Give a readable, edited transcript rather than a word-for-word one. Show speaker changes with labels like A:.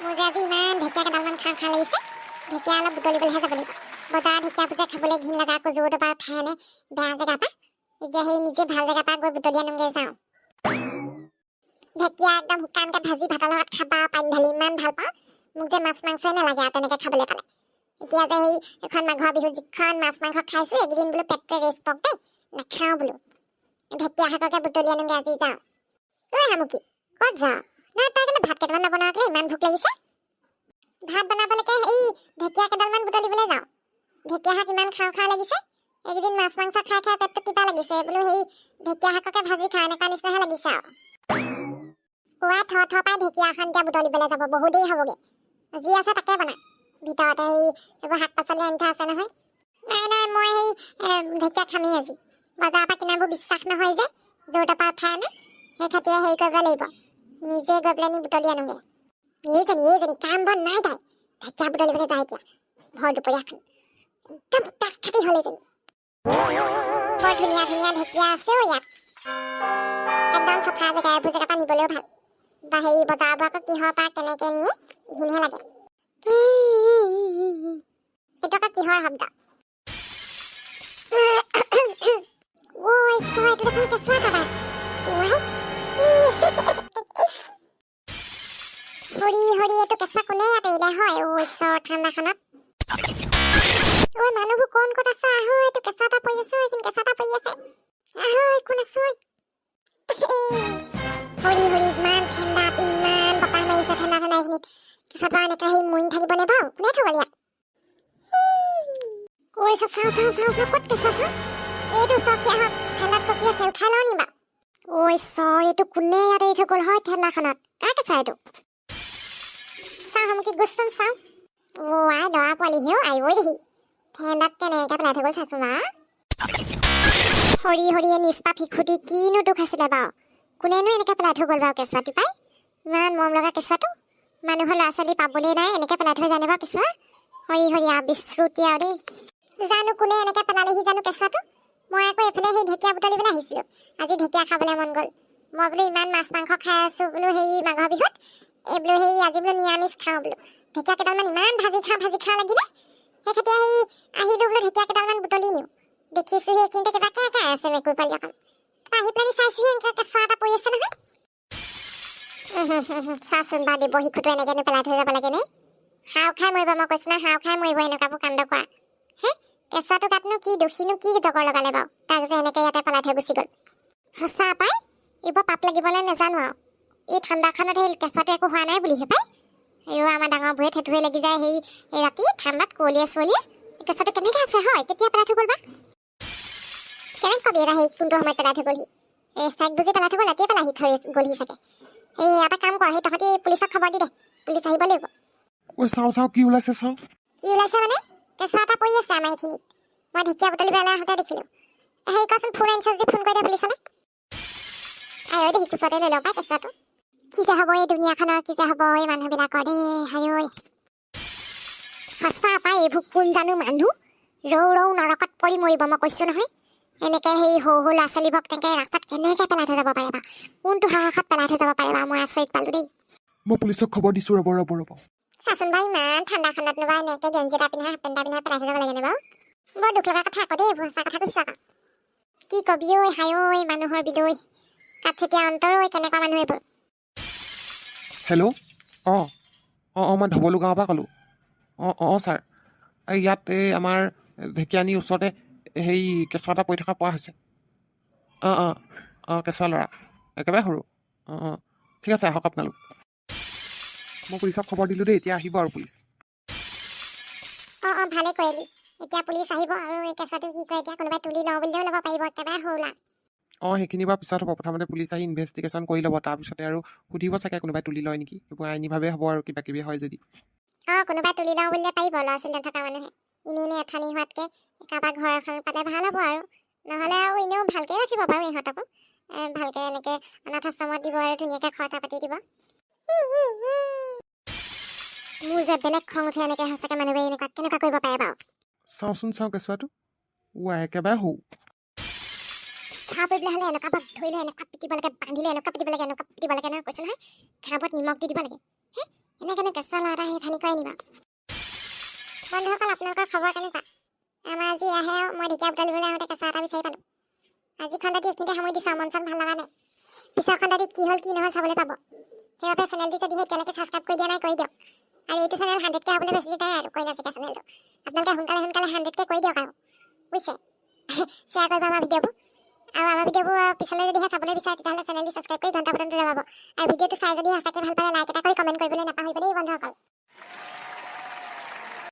A: মোৰ যে আজি ইমান ঢেকীয়া কেইডালমান খাওঁ খাওঁ লাগিছে। ঢেকীয়া অলপ বুটলিবলৈহে যাব লাগিব। বজাৰত ঢেকীয়া পুজা খাবলৈ ঘিণ লগা, আকৌ য'ৰ পৰা উঠাই আনে বেয়া জেগাৰ পৰা। এতিয়া সেই নিজে ভাল জেগাৰ পৰা গৈ বুটলি আনোগৈ যাওঁ। ঢেকীয়া একদম শুকানকৈ ভাজি ভাতৰ লগত খাবা, পানী ঢালি ইমান ভাল পাওঁ। মোক যে মাছ মাংসই নালাগে আৰু তেনেকৈ খাবলৈ পালে। এতিয়া যে সেই এখন মাঘৰ বিহুত যিখন মাছ মাংস খাইছোঁ, এইকেইদিন বোলো পেটটোৱে ৰেষ্ট পাওক দেই, নাখাওঁ বোলো। ঢেকীয়া শাককে বুটলি আনোগৈ আজি যাওঁ। ঐ শামুকি, ক'ত যাওঁ? নাই তই কেলৈ ভাত কেইটামান নবনাওঁগৈ? ইমান ভোক লাগিছে। ভাত বনাবলৈকে এই ঢেকীয়া কেইডালমান বুটলিবলৈ যাওঁ। ঢেকীয়া শাক ইমান খাওঁ খাওঁ লাগিছে। এইকেইদিন মাছ মাংস খাই খাই পেটটো কিবা লাগিছে। বোলো সেই ঢেকীয়া শাককে ভাজি খাওঁ, এনেকুৱা নিচিনাহে লাগিছে আৰু। পুৱা থ পাই ঢেকীয়া এখন এতিয়া বুটলিবলৈ যাব, বহু দেৰি হ'বগৈ। যি আছে তাকে বনাম। ভিতৰতে সেই এইবোৰ শাক পাচলি আনি থোৱা আছে নহয়। নাই মই সেই ঢেকীয়া খামেই আজি। বজাৰৰ পৰা কিনাবোৰ বিশ্বাস নহয় যে, য'ৰ পৰা উঠাই আনে। সেই খাতিয়ে হেৰি কৰিব লাগিব, নিজে গৈ পেলাই নি বুটলি আনোগৈ। এইজনী কাম বন নাই তাই, ঢেকীয়া বুটলিবলৈ যায় এতিয়া ভৰ দুপৰীয়াখন। একদম পেচ খাতি হ'ল এজনী। বৰ ধুনীয়া ধুনীয়া ঢেকীয়া আছেও ইয়াত। একদম চফা জেগা, এইবোৰ জেগাৰ পৰা নিবলৈও ভাল। বা হেৰি বজাৰবোৰ আকৌ কিহৰ পৰা কেনেকৈ নিয়ে ঘিণহে লাগে। এইটো আকৌ কিহৰ শব্দ? এইটো দেখোন কেঁচুৱা কাবাৰ। হৰি এইটো কেঁচুৱা কোনে ইয়াত এৰিলে হয়? ঈশ্বৰ, ঠাণ্ডাখনত। মানুহবোৰ কোন ক'ত আছে? আহো, এইটো কেঁচুৱা এটা পৰি আছে। এইখিনি কেঁচুৱা এটা পৰি আছে। আহো, কোন আছো? হৰি ইমান ঠাণ্ডাত, ইমান বতাহ মাৰিছে ঠাণ্ডা এইখিনিত। কেঁচুৱাটো এনেকৈ সেই মৰি থাকিব নে বাৰু? কোনে থ'ব ইয়াত? চাওঁ ক'ত কেঁচুৱা চাওঁ? এইটো চকী আহক, ঠাণ্ডাত কঁপি আছে, উঠাই লওঁ নি বাৰু? ঈশ্বৰ, এইটো কোনে ইয়াত এৰি থৈ গ'ল হয় ঠাণ্ডাখনত? কাৰ কেঁচুৱা এইটো? চাওঁ শামুকি, গুচচোন চাওঁ। আই ল'ৰা পোৱালি হেও, আইঐ দেহি। ঠাণ্ডাত কেনেকৈ পেলাই থৈ গ'ল চাচোন মা। হৰিয়ে নিষ্পাপ শিশুটি কিনো দুখ আছিলে বাৰু? কোনেনো এনেকৈ পেলাই থৈ গ'ল বাৰু কেঁচুৱাটো পাই? ইমান মৰম লগা কেঁচুৱাটো। মানুহৰ ল'ৰা ছোৱালী পাবলৈ নাই, এনেকৈ পেলাই থৈ জানে বাৰু কেঁচুৱা? হৰি বিশ্ৰুতি আৰু দেই। জানো কোনে এনেকৈ পেলালেহি জানো কেঁচুৱাটো? মই আকৌ এইফালে সেই ঢেকীয়া বুটলিবলৈ আহিছিলোঁ। আজি ঢেকীয়া খাবলৈ মন গ'ল। মই বোলো ইমান মাছ মাংস খাই আছোঁ বোলো সেই মাঘৰ বিহুত। এই বোলো সেই আজি বোলো নিৰামিষ খাওঁ বোলো। ঢেকীয়া কেইডালমান ইমান ভাজি খাওঁ লাগিলে। সেই খাতিয়া সেই আহিলোঁ বোলো ঢেকীয়া কেইডালমান বুটলি নিওঁ। দেখিছোঁ সেইখিনিতে কিবা কেকাই আছে মেকুৰী পোৱালি অকণ। আহি পেলাই চাইছোঁ এনেকৈ কেঁচুৱা এটা পৰি আছে নহয়। চাচোন বাৰু দিব, শিশুটো এনেকৈনো পেলাই থৈ যাব লাগেনে? হাও খাই মৰিব, মই কৈছোঁ নহয়, হাও খাই মৰিব এনেকুৱাবোৰ কাণ্ড কৰা। কেঁচুৱাটো গাতনো কি দোষীনো কি জগৰ লগালে বাৰু? তাক যে এনেকৈ ইয়াতে পেলাই থৈ গুচি গ'ল। সঁচা পাই, এইবোৰ পাপ লাগিবলৈ নাজানো আৰু। এই ঠাণ্ডাখনত সেই কেঁচুৱাটো একো হোৱা নাই বুলিহে পাই। আমাৰ ডাঙৰবোৰে থেতুৱে লাগি যায় সেই ৰাতি ঠাণ্ডাত কুঁৱলীয়ে চুঁৱলীয়ে। কেঁচুৱাটো কেনেকৈ আছে হয়? কেতিয়া পেলাই থৈ গ'ল বা? কেনেকৈ কবি এটা সেই কোনটো সময়ত পেলাই থৈ গ'লহি? চাইক বুজি পেলাই থৈ গ'ল, ৰাতিয়ে পেলাই থৈ গ'লহি চাগে। এটা কাম কৰ, সেই তহঁতি পুলিচক খবৰ দি দে, পুলিচ আহিব লাগিব।
B: চাওঁ কি ওলাইছে চাওঁ।
A: কি ওলাইছে মানে? কেঁচুৱা এটা পৰি আছে আমাৰ এইখিনিত। মই ঢেকীয়া বুটলিবলৈ আহোঁতে দেখিলোঁ। হেৰি কৰচোন, ফোন আনিছ যদি ফোন কৰি দে পুলিচলৈ। আই দেহি কোচতে লৈ লওঁ পাই কেঁচুৱাটো। কি যে হ'ব এই দুনিয়াখনৰ, কি যে হ'ব এই মানুহবিলাকৰ দেই, হাই। সঁচা পাই, এইবোৰ কোন জানো মানুহ? ৰৌ নৰকত পৰি মৰিব, মই কৈছোঁ নহয়। এনেকৈ সেই সৰু ল'ৰা ছোৱালীবোৰক তেনেকৈ ৰাস্তাত কেনেকৈ পেলাই থৈ যাব পাৰে বা? কোনটো সাহসত পেলাই থৈ যাব পাৰে বা? মই আচৰিত পালোঁ দেই।
B: মই পুলিচক খবৰ দিছোঁ, ৰ'ব।
A: চাচোন বাৰু, ইমান ঠাণ্ডাখনতনো বাৰু এনেকৈ গেঞ্জি এটা পিন্ধা, হাফ পেণ্ট এটা পিন্ধা পেলাই থৈ যাব লাগেনে বাৰু? বৰ দুখ লগা কথা আকৌ দেই, এইবোৰ সঁচা কথা কৈছোঁ আকৌ। কি কবি ঐ হাই মানুহৰ বিদৈ, কাঠচেতীয়া অন্তৰ কেনেকুৱা মানুহ এইবোৰ।
B: হেল্ল', মই ধবলু গাঁৱৰ পৰা ক'লোঁ। ছাৰ, এই ইয়াত এই আমাৰ ঢেকীয়ানীৰ ওচৰতে সেই কেঁচুৱা এটা পৰি থকা পোৱা হৈছে। কেঁচুৱা ল'ৰা, একেবাৰে সৰু। ঠিক আছে, আহক আপোনালোক। মই পুলিচক খবৰ দিলোঁ দেই, এতিয়া আহিব আৰু পুলিচ।
A: ভালে কৰিলি। এতিয়া পুলিচ আহিব আৰু এই কেঁচুৱাটো কি কৰে এতিয়া? কোনোবাই তুলি লওঁ বুলিলেও ল'ব পাৰিব, একেবাৰে সৰু ল'ৰা।
B: সেইখিনি বাৰু পিছত হ'ব। প্ৰথমতে পুলিচ আহি ইনভেষ্টিগেশ্যন কৰি ল'ব, তাৰপিছতে আৰু সুধিব চাগে কোনোবাই তুলি লয় নেকি। এইবোৰ আইনীভাৱে হ'ব আৰু কিবা কিবি হয় যদি।
A: কোনোবাই তুলি লওঁ বুলিলে পাৰিব, ল'ৰা ছোৱালী নথকা মানুহে। এনেই এঠানি হোৱাতকৈ কাৰোবাৰ ঘৰ এখন পালে ভাল হ'ব আৰু। নহ'লে আৰু এনেও ভালকৈ ৰাখিব বাৰু ইহঁতকো। ভালকৈ এনেকৈ অনাথ আশ্ৰমত দিব আৰু ধুনীয়াকৈ খৰচা পাতি দিব। মোৰ যে বেলেগ খং উঠে এনেকৈ সঁচাকৈ মানুহবোৰে এনেকুৱা কেনেকুৱা কৰিব পাৰে বাৰু?
B: চাওঁচোন কেঁচুৱাটো। একেবাৰে সৰু।
A: ঘাঁহ পৰিবলৈ হ'লে এনেকুৱা ধৰিলে এনেকুৱা পিটিব লাগে, বান্ধিলে এনেকুৱা পিটিব লাগে নহয় কৈছোঁ নহয়। ঘাঁহবোৰত নিমখ দি দিব লাগে। এনেকেনো কেঁচুৱা ল'ৰা এটা সেই ঠানি কৰি নিবা বন্ধুসকল আপোনালোকৰ খবৰ কেনেকুৱা আমাৰ আজি আহে মই ঢেকীয়া বুটলিবলৈ আহোঁতে কেঁচুৱা এটা বিচাৰি পালোঁ আজি খণ্ডটি এইখিনিতে সামৰি দিছোঁ মন চন ভাল লগা নাই পিছৰ খণ্ডটি কি হ'ল কি নহ'ল চাবলৈ পাব সেইবাবে চেনেলটো যদি এতিয়ালৈকে ছাবস্ক্ৰাইব কৰি দিয়া নাই কৰি দিয়ক আৰু এইটো চেনেল 100K হ'বলৈ বেছি নাই আৰু কইনা চিকা চেনেলটো আপোনালোকে সোনকালে 100K কৰি দিয়ক আৰু বুজিছে শ্বেয়াৰ কৰিব আমাৰ ভিডিঅ'বোৰ আৰু আমাৰ ভিডিঅ'বোৰ পিছলৈ যদিহে চাবলৈ বিচাৰে তেতিয়াহ'লে চেনেলটো ছাবস্ক্ৰাইব কৰি ঘণ্টা বটনটো দবাব আৰু ভিডিঅ'টো চাই যদি সঁচাকৈ ভাল পালে লাইক এটা কৰি কমেণ্ট কৰিবলৈ নাপাহৰিব দেই বন্ধুসকল